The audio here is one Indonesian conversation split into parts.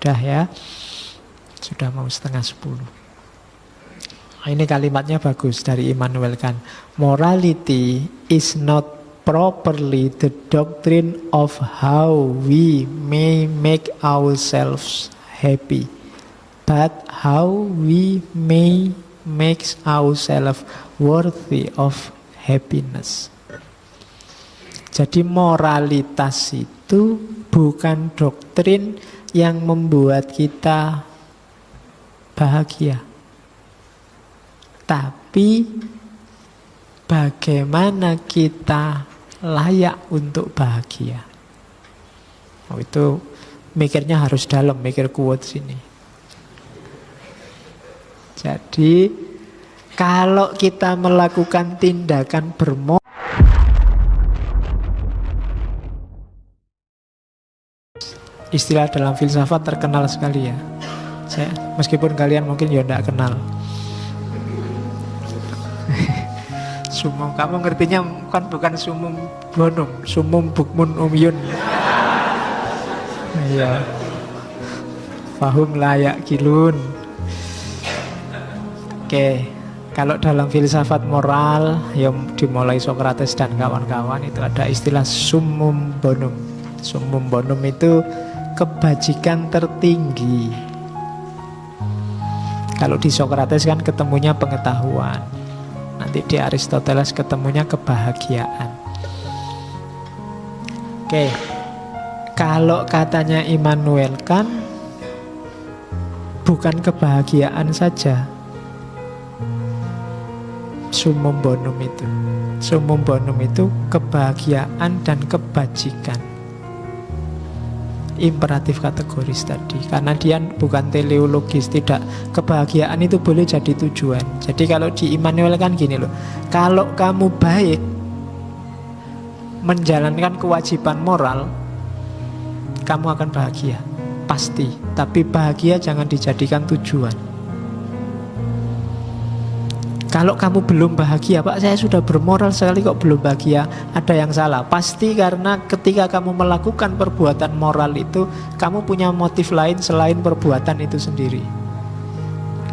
Udah ya, sudah mau 9:30. Ini kalimatnya bagus dari Immanuel Kant. Morality is not properly the doctrine of how we may make ourselves happy, but how we may make ourselves worthy of happiness. Jadi moralitas itu bukan doktrin yang membuat kita bahagia, tapi bagaimana kita layak untuk bahagia. Oh, itu mikirnya harus dalam, mikir quotes ini. Jadi kalau kita melakukan tindakan bermoral, istilah dalam filsafat terkenal sekali ya. Meskipun kalian mungkin ya tidak kenal. Sumum, kamu ngertinya kan bukan sumum bonum, sumum bukmun umyun. Iya. Fahum layak kilun. Oke, kalau dalam filsafat moral yang dimulai Socrates dan kawan-kawan itu ada istilah summum bonum. Summum bonum itu kebajikan tertinggi. Kalau di Socrates kan ketemunya pengetahuan. Nanti di Aristoteles ketemunya kebahagiaan. Oke, kalau katanya Immanuel Kant, bukan kebahagiaan saja summum bonum itu. Summum bonum itu kebahagiaan dan kebajikan. Imperatif kategoris tadi, karena dia bukan teleologis. Tidak, kebahagiaan itu boleh jadi tujuan. Jadi kalau di Immanuel kan gini loh, kalau kamu baik menjalankan kewajiban moral, kamu akan bahagia, pasti. Tapi bahagia jangan dijadikan tujuan. Kalau kamu belum bahagia, Pak, saya sudah bermoral sekali kok belum bahagia, ada yang salah. Pasti karena ketika kamu melakukan perbuatan moral itu, kamu punya motif lain selain perbuatan itu sendiri.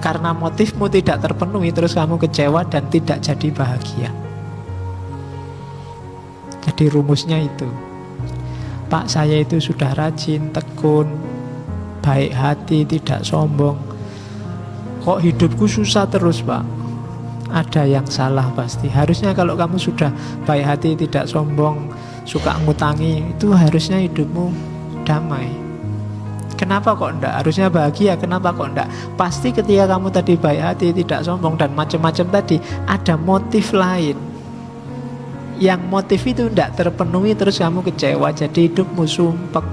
Karena motifmu tidak terpenuhi, terus kamu kecewa dan tidak jadi bahagia. Jadi rumusnya itu, Pak, saya itu sudah rajin, tekun, baik hati, tidak sombong, kok hidupku susah terus, Pak? Ada yang salah pasti. Harusnya kalau kamu sudah baik hati, tidak sombong, suka ngutangi, itu harusnya hidupmu damai. Kenapa kok enggak? Harusnya bahagia, kenapa kok enggak? Pasti ketika kamu tadi baik hati, tidak sombong, dan macam-macam tadi, ada motif lain. Yang motif itu enggak terpenuhi, terus kamu kecewa, jadi hidupmu sumpek.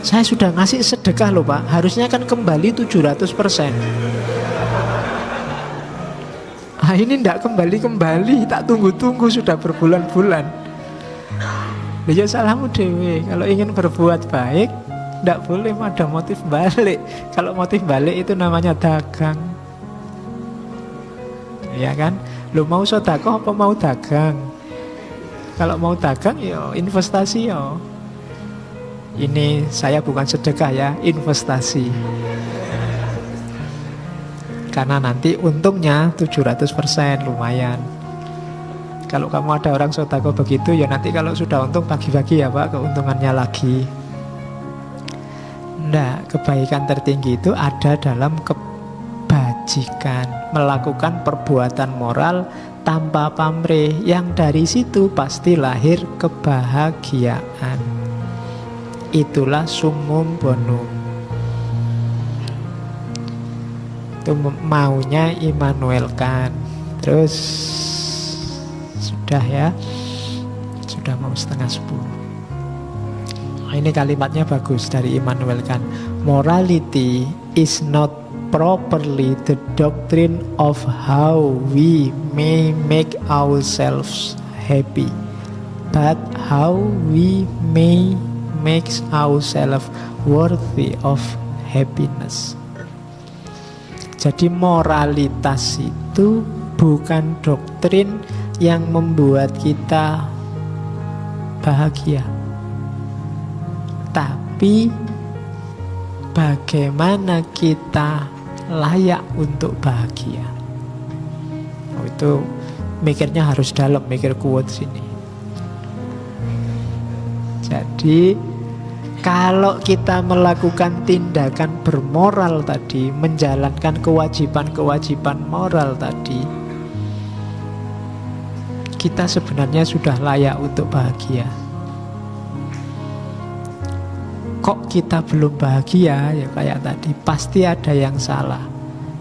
Saya sudah ngasih sedekah loh, Pak, harusnya kan kembali 700%. Nah, ini tidak kembali, tak tunggu-tunggu sudah berbulan-bulan. Ya salahmu dewe. Kalau ingin berbuat baik, tidak boleh ada motif balik. Kalau motif balik itu namanya dagang. Ya kan? Lu mau sedekah apa mau dagang? Kalau mau dagang, ya investasi ya. Ini saya bukan sedekah ya, investasi. Karena nanti untungnya 700%, lumayan. Kalau kamu ada orang sedekah begitu, ya nanti kalau sudah untung bagi-bagi ya Pak, keuntungannya lagi. Nah, kebaikan tertinggi itu ada dalam kebajikan, melakukan perbuatan moral tanpa pamrih, yang dari situ pasti lahir kebahagiaan. Itulah summum bonum. Itu maunya Immanuel Kant. Terus sudah ya, sudah mau 9:30. Ini kalimatnya bagus dari Immanuel Kant. Morality is not properly the doctrine of how we may make ourselves happy, but how we may make ourselves worthy of happiness. Jadi moralitas itu bukan doktrin yang membuat kita bahagia, tapi bagaimana kita layak untuk bahagia. Oh, itu mikirnya harus dalam, mikir quotes ini. Jadi kalau kita melakukan tindakan bermoral tadi, menjalankan kewajiban-kewajiban moral tadi, kita sebenarnya sudah layak untuk bahagia. Kok kita belum bahagia? Ya kayak tadi, pasti ada yang salah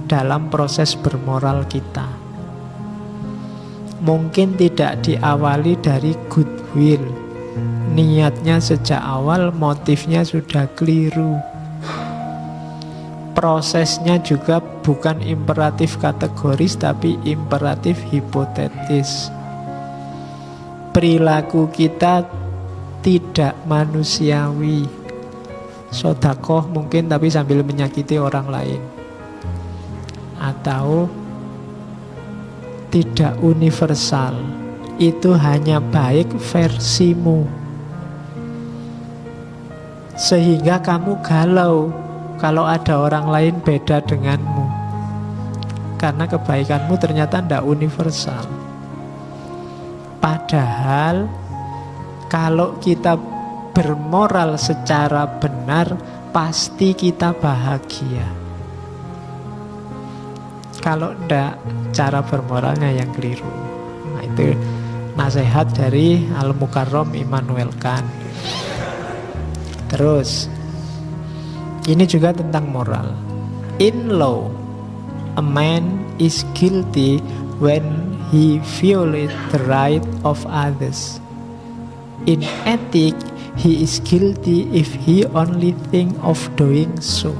dalam proses bermoral kita. Mungkin tidak diawali dari goodwill. Niatnya sejak awal, motifnya sudah keliru. Prosesnya juga bukan imperatif kategoris, tapi imperatif hipotetis. Perilaku kita tidak manusiawi. Sedekah mungkin tapi sambil menyakiti orang lain. Atau tidak universal. Itu hanya baik versimu. Sehingga kamu galau kalau ada orang lain beda denganmu, karena kebaikanmu ternyata tidak universal. Padahal kalau kita bermoral secara benar, pasti kita bahagia. Kalau tidak, cara bermoralnya yang keliru. Nah, itu nasihat dari Al-Mukarram Immanuel Kant. Terus, ini juga tentang moral. In law, a man is guilty when he violates the right of others. In ethics, he is guilty if he only think of doing so.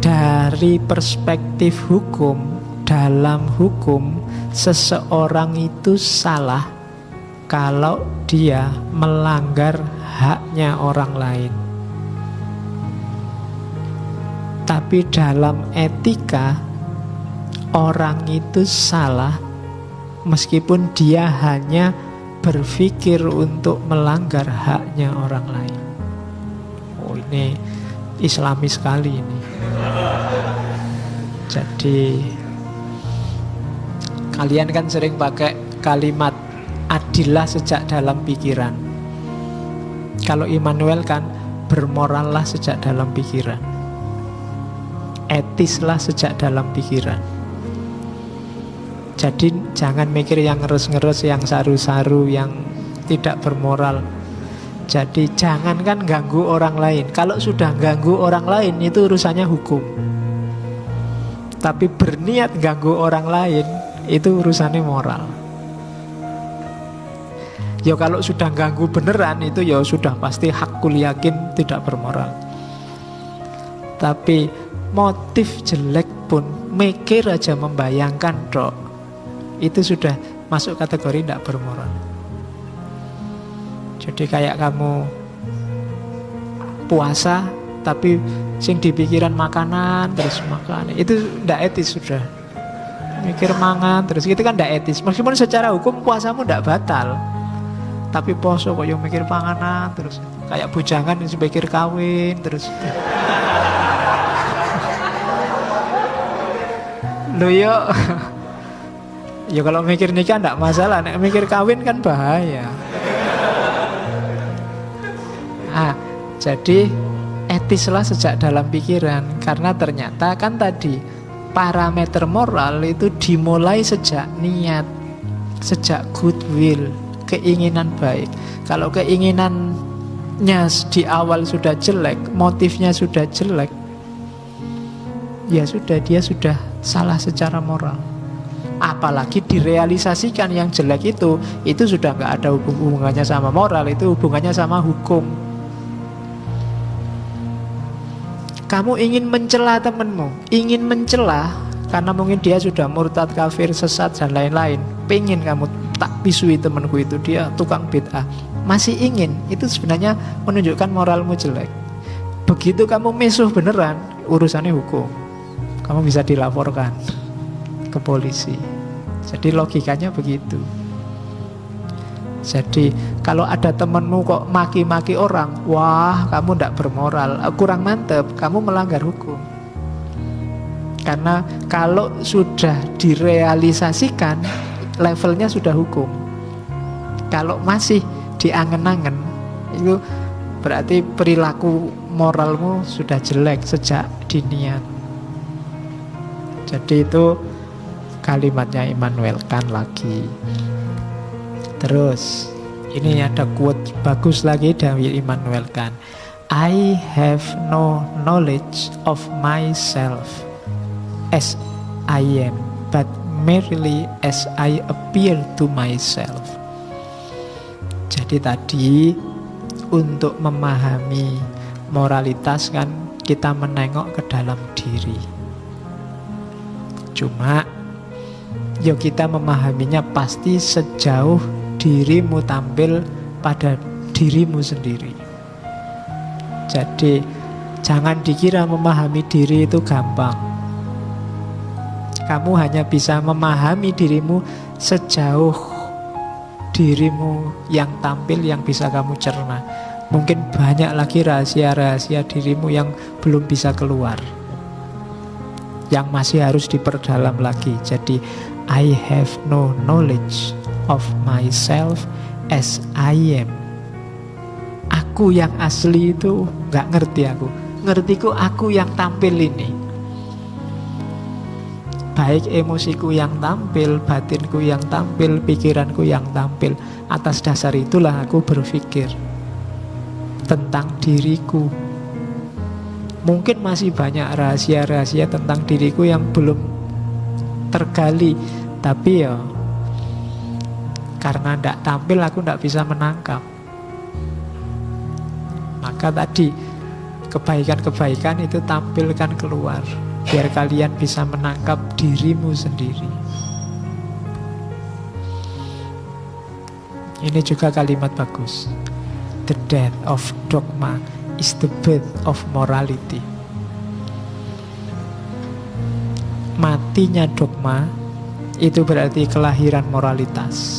Dari perspektif hukum, dalam hukum, seseorang itu salah kalau dia melanggar haknya orang lain. Tapi dalam etika, orang itu salah meskipun dia hanya berpikir untuk melanggar haknya orang lain. Oh, ini Islami sekali ini. Jadi kalian kan sering pakai kalimat adillah sejak dalam pikiran. Kalau Immanuel kan bermorallah sejak dalam pikiran, etislah sejak dalam pikiran. Jadi jangan mikir yang ngerus-ngerus, yang saru-saru, yang tidak bermoral. Jadi jangankan ganggu orang lain. Kalau sudah ganggu orang lain itu urusannya hukum. Tapi berniat ganggu orang lain itu urusannya moral. Ya kalau sudah ganggu beneran itu ya sudah pasti hakul yakin tidak bermoral. Tapi motif jelek pun mikir aja membayangkan dok, itu sudah masuk kategori tidak bermoral. Jadi kayak kamu puasa tapi sing di pikiran makanan terus makan, itu tidak etis sudah. Mikir mangan terus itu kan tidak etis. Meskipun secara hukum puasamu tidak batal, tapi poso kok yang mikir panganan terus, kayak bujangan yang mikir kawin terus. Loh yo, ya kalau mikir nikah enggak masalah, nek mikir kawin kan bahaya. Jadi etislah sejak dalam pikiran, karena ternyata kan tadi parameter moral itu dimulai sejak niat, sejak goodwill, keinginan baik. Kalau keinginannya di awal sudah jelek, motifnya sudah jelek, ya sudah, dia sudah salah secara moral. Apalagi direalisasikan yang jelek itu sudah nggak ada hubungannya sama moral, itu hubungannya sama hukum. Kamu ingin mencela temanmu, ingin mencela karena mungkin dia sudah murtad, kafir, sesat dan lain-lain. Pengen kamu tak pisui temanku itu, dia tukang bid'ah, masih ingin, itu sebenarnya menunjukkan moralmu jelek. Begitu kamu misuh beneran, urusannya hukum, kamu bisa dilaporkan ke polisi. Jadi logikanya begitu. Jadi kalau ada temenmu kok maki-maki orang, wah kamu tidak bermoral, kurang mantep, kamu melanggar hukum. Karena kalau sudah direalisasikan, levelnya sudah hukum. Kalau masih diangen-angen, itu berarti perilaku moralmu sudah jelek sejak dinian. Jadi itu kalimatnya Immanuel Kant lagi. Terus ini ada quote bagus lagi dari Immanuel Kant. I have no knowledge of myself as I am, but merely as I appear to myself. Jadi tadi untuk memahami moralitas kan kita menengok ke dalam diri. Cuma yuk kita memahaminya pasti sejauh dirimu tampil pada dirimu sendiri. Jadi jangan dikira memahami diri itu gampang. Kamu hanya bisa memahami dirimu sejauh dirimu yang tampil yang bisa kamu cerna. Mungkin banyak lagi rahasia-rahasia dirimu yang belum bisa keluar, yang masih harus diperdalam lagi. Jadi I have no knowledge of myself as I am. Aku yang asli itu gak ngerti aku. Ngertiku aku yang tampil ini. Baik emosiku yang tampil, batinku yang tampil, pikiranku yang tampil. Atas dasar itulah aku berpikir tentang diriku. Mungkin masih banyak rahasia-rahasia tentang diriku yang belum tergali, tapi ya karena tidak tampil aku tidak bisa menangkap. Maka tadi kebaikan-kebaikan itu tampilkan keluar, biar kalian bisa menangkap dirimu sendiri. Ini juga kalimat bagus. The death of dogma is the birth of morality. Matinya dogma itu berarti kelahiran moralitas.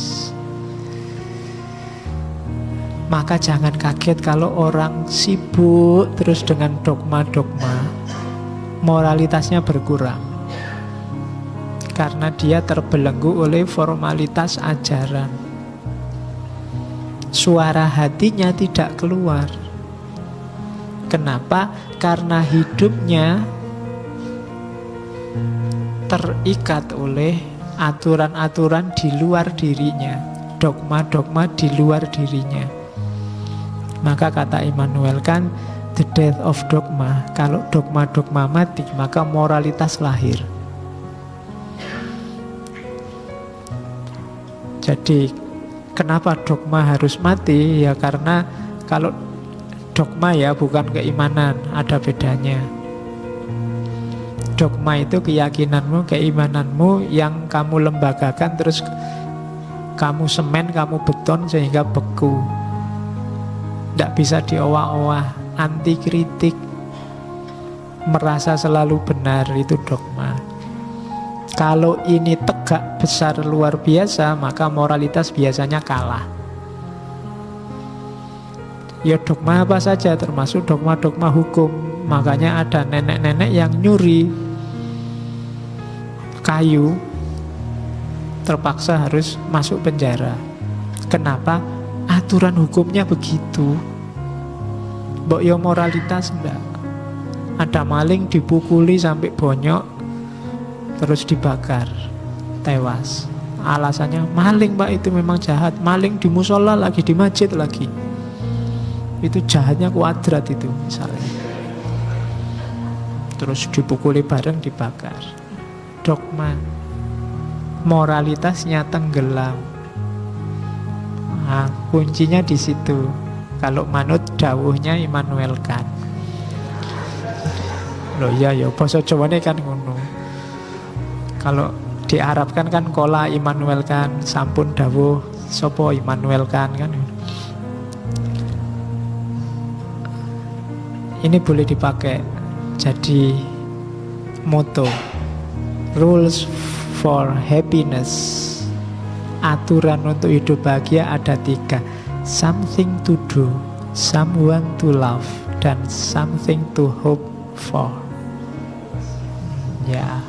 Maka jangan kaget kalau orang sibuk terus dengan dogma-dogma, moralitasnya berkurang. Karena dia terbelenggu oleh formalitas ajaran. Suara hatinya tidak keluar. Kenapa? Karena hidupnya terikat oleh aturan-aturan di luar dirinya, dogma-dogma di luar dirinya. Maka kata Immanuel Kant, the death of dogma. Kalau dogma-dogma mati, maka moralitas lahir. Jadi kenapa dogma harus mati? Ya karena kalau dogma ya bukan keimanan, ada bedanya. Dogma itu keyakinanmu, keimananmu yang kamu lembagakan, terus kamu semen, kamu beton sehingga beku. Tidak bisa diolah-olah, anti kritik, merasa selalu benar, itu dogma. Kalau ini tegak, besar, luar biasa, maka moralitas biasanya kalah. Ya dogma apa saja, termasuk dogma-dogma hukum. Makanya ada nenek-nenek yang nyuri kayu, terpaksa harus masuk penjara. Kenapa? Aturan hukumnya begitu. Mbok yo moralitas enggak. Ada maling dipukuli sampai bonyok, terus dibakar, tewas. Alasannya maling pak, itu memang jahat. Maling di musola lagi, di masjid lagi. Itu jahatnya kuadrat itu misalnya. Terus dipukuli bareng, dibakar. Dogma. Moralitasnya tenggelam. Nah, kuncinya di situ. Kalau manut dawuhnya Immanuel Kant. Loh iya ya, basa Jawane kan ngono. Kalau diarabkan kan kola Immanuel Kant, sampun dawuh sapa Immanuel Kant kan. Ini boleh dipakai jadi moto. Rules for happiness aturan untuk hidup bahagia ada 3. Something to do, someone to love, dan something to hope for. Ya,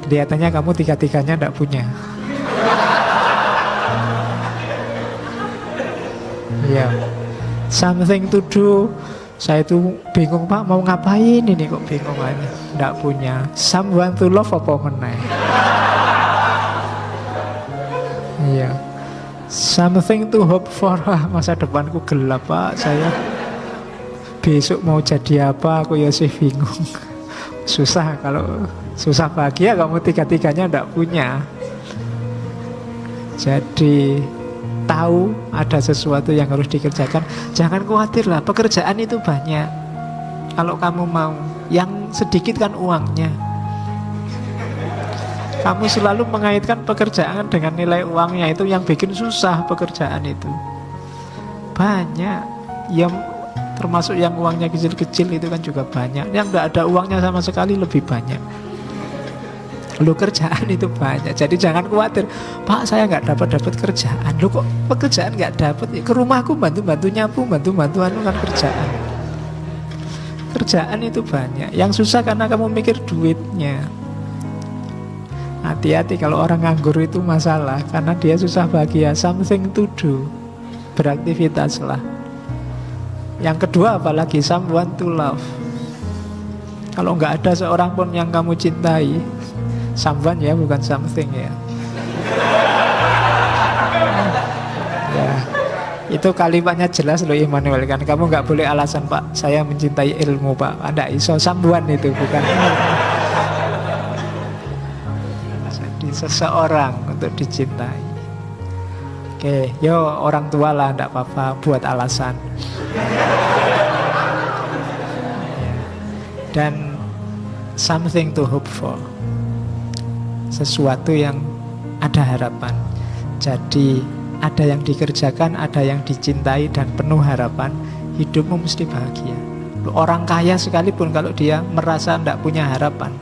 kelihatannya kamu 3-3-nya tidak punya. Ya, something to do. Saya itu bingung Pak, mau ngapain ini kok bingung aja. Tidak punya. Someone to love apa meneh. Iya. Something to hope for. Masa depanku gelap Pak. Saya besok mau jadi apa aku ya sih bingung. Susah kalau susah bahagia kamu 3-3-nya tidak punya. Jadi tahu ada sesuatu yang harus dikerjakan. Jangan khawatir lah, pekerjaan itu banyak. Kalau kamu mau, yang sedikit kan uangnya. Kamu selalu mengaitkan pekerjaan dengan nilai uangnya, itu yang bikin susah pekerjaan itu. Banyak, yang termasuk yang uangnya kecil-kecil itu kan juga banyak. Yang tidak ada uangnya sama sekali lebih banyak. Lu kerjaan itu banyak. Jadi jangan khawatir, Pak saya nggak dapat kerjaan. Lu kok pekerjaan nggak dapat? Ke rumahku bantu-bantu nyapu, bantu-bantu anu kan kerjaan. Kerjaan itu banyak. Yang susah karena kamu mikir duitnya. Hati-hati kalau orang nganggur itu masalah, karena dia susah bahagia. Something to do, beraktivitas lah. Yang kedua apalagi someone to love. Kalau nggak ada seorang pun yang kamu cintai, someone ya, bukan something ya. Ya, itu kalimatnya jelas loh Immanuel kan. Kamu nggak boleh alasan Pak, saya mencintai ilmu Pak. Anda iso someone itu bukan. Jadi seseorang untuk dicintai. Oke, yo orang tua lah, nggak apa-apa buat alasan. Dan something to hope for. Sesuatu yang ada harapan. Jadi ada yang dikerjakan, ada yang dicintai dan penuh harapan, hidupmu mesti bahagia. Orang kaya sekalipun kalau dia merasa tidak punya harapan,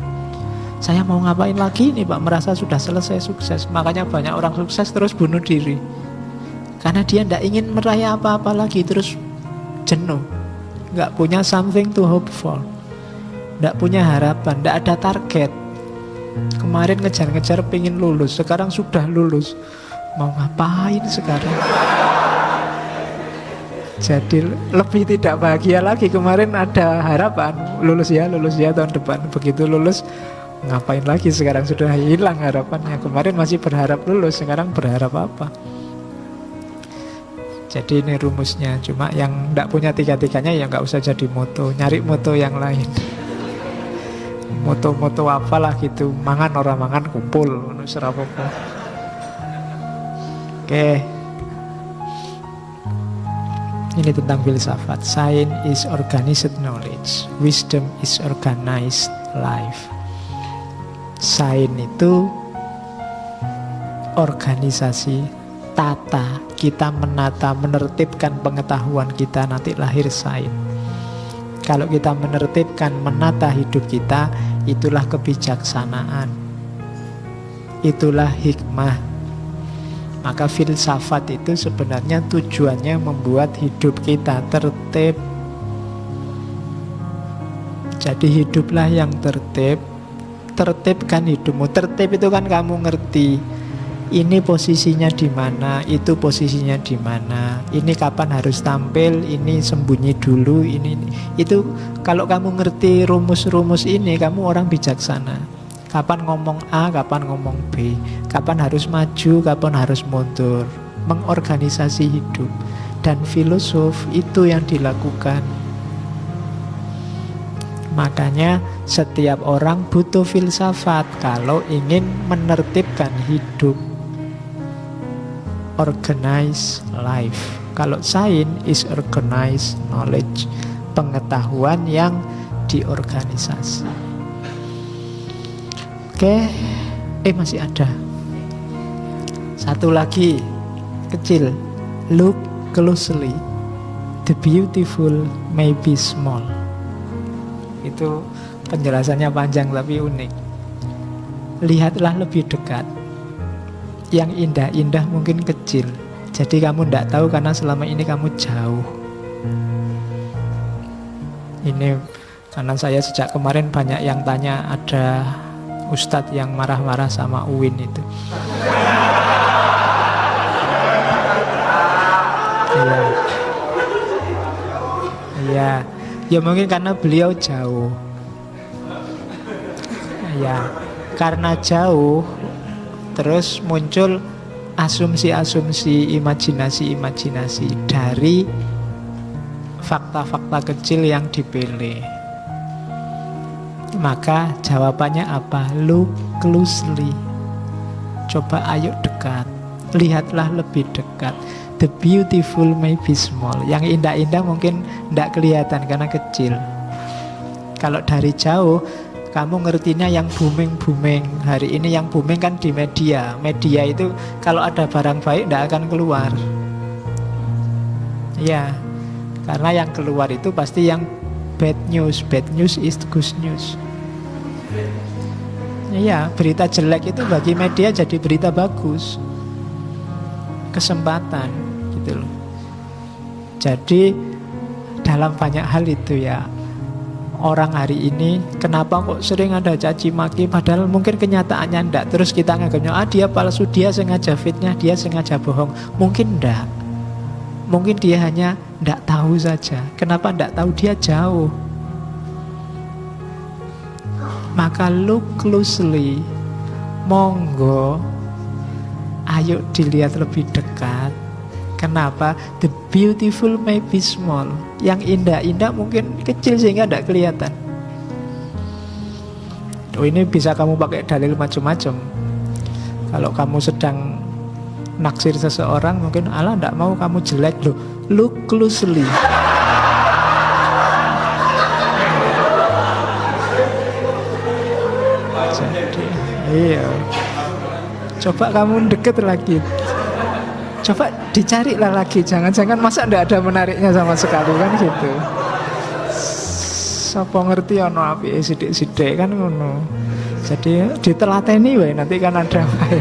saya mau ngapain lagi nih Pak, merasa sudah selesai sukses. Makanya banyak orang sukses terus bunuh diri, karena dia tidak ingin meraih apa-apa lagi, terus jenuh, nggak punya something to hope for, tidak punya harapan, tidak ada target. Kemarin ngejar-ngejar pengen lulus, sekarang sudah lulus, mau ngapain sekarang? Jadi lebih tidak bahagia lagi. Kemarin ada harapan, lulus ya tahun depan. Begitu lulus, ngapain lagi sekarang? Sudah hilang harapannya. Kemarin masih berharap lulus, sekarang berharap apa? Jadi ini rumusnya. Cuma yang tidak punya 3-3-nya ya nggak usah jadi moto, nyari moto yang lain. Moto-moto apalah gitu, mangan orang mangan kumpul, serapopo. Oke. Ini tentang filsafat. Science is organized knowledge, wisdom is organized life. Science itu organisasi, tata, kita menata, menertibkan pengetahuan kita, nanti lahir sains. Kalau kita menertibkan, menata hidup kita, itulah kebijaksanaan, itulah hikmah. Maka filsafat itu sebenarnya tujuannya membuat hidup kita tertib. Jadi hiduplah yang tertib, tertibkan hidupmu. Tertib itu kan kamu ngerti, ini posisinya di mana, itu posisinya di mana, ini kapan harus tampil, ini sembunyi dulu, ini itu. Kalau kamu ngerti rumus-rumus ini, kamu orang bijaksana. Kapan ngomong A, kapan ngomong B, kapan harus maju, kapan harus mundur, mengorganisasi hidup. Dan filosof itu yang dilakukan. Makanya setiap orang butuh filsafat kalau ingin menertibkan hidup. Organize life. Kalau science is organized knowledge, pengetahuan yang diorganisasi. Oke, masih ada satu lagi kecil. Look closely, the beautiful may be small. Itu penjelasannya panjang tapi unik. Lihatlah lebih dekat. Yang indah-indah mungkin kecil. Jadi kamu tidak tahu karena selama ini kamu jauh. Ini karena saya sejak kemarin banyak yang tanya, ada ustadz yang marah-marah sama Uin itu. Iya. Iya. Ya mungkin karena beliau jauh. Ya, karena jauh terus muncul asumsi-asumsi, imajinasi-imajinasi dari fakta-fakta kecil yang dipilih. Maka jawabannya apa? Look closely. Coba ayo dekat. Lihatlah lebih dekat. The beautiful may be small. Yang indah-indah mungkin tidak kelihatan karena kecil. Kalau dari jauh kamu ngertinya yang booming-booming. Hari ini yang booming kan di media. Media itu kalau ada barang baik tidak akan keluar. Ya, karena yang keluar itu pasti yang bad news. Bad news is good news. Iya, berita jelek itu bagi media jadi berita bagus. Kesempatan gitu loh. Jadi dalam banyak hal itu ya, orang hari ini kenapa kok sering ada caci maki, padahal mungkin kenyataannya enggak. Terus kita nganggapnya dia palsu, dia sengaja fitnah, dia sengaja bohong. Mungkin enggak. Mungkin dia hanya enggak tahu saja. Kenapa enggak tahu? Dia jauh. Maka look closely. Monggo ayo dilihat lebih dekat. Kenapa? The beautiful may be small. Yang indah-indah mungkin kecil sehingga tidak kelihatan. Oh, ini bisa kamu pakai dalil macam-macam. Kalau kamu sedang naksir seseorang, mungkin Allah tidak mau kamu jelek loh. Look closely. Jadi, iya. Coba kamu deket lagi. Coba dicarilah lagi, jangan-jangan masa ndak ada menariknya sama sekali kan gitu. Sapa ngerti ono apike sithik-sithik kan ngono. Jadi ditelateni wae nanti kan ada wae.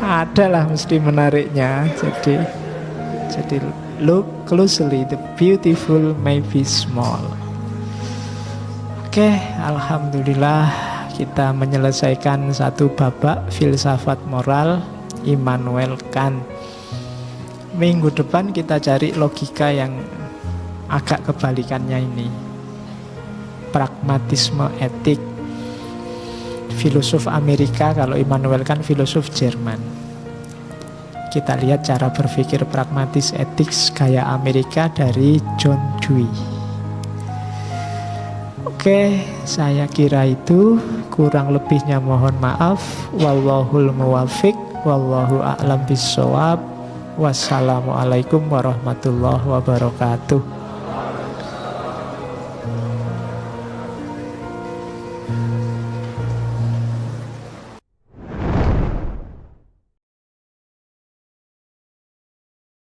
Ada lah mesti menariknya. Jadi look closely, the beautiful may be small. Oke, alhamdulillah kita menyelesaikan satu babak filsafat moral Immanuel Kant. Minggu depan kita cari logika yang agak kebalikannya ini. Pragmatisme etik. Filosof Amerika, kalau Immanuel Kant filosof Jerman. Kita lihat cara berpikir pragmatis etik gaya Amerika dari John Dewey. Oke, saya kira itu. Kurang lebihnya mohon maaf. Wallahul muwaffiq, wallahu a'lam bissawab. Wassalamualaikum warahmatullahi wabarakatuh.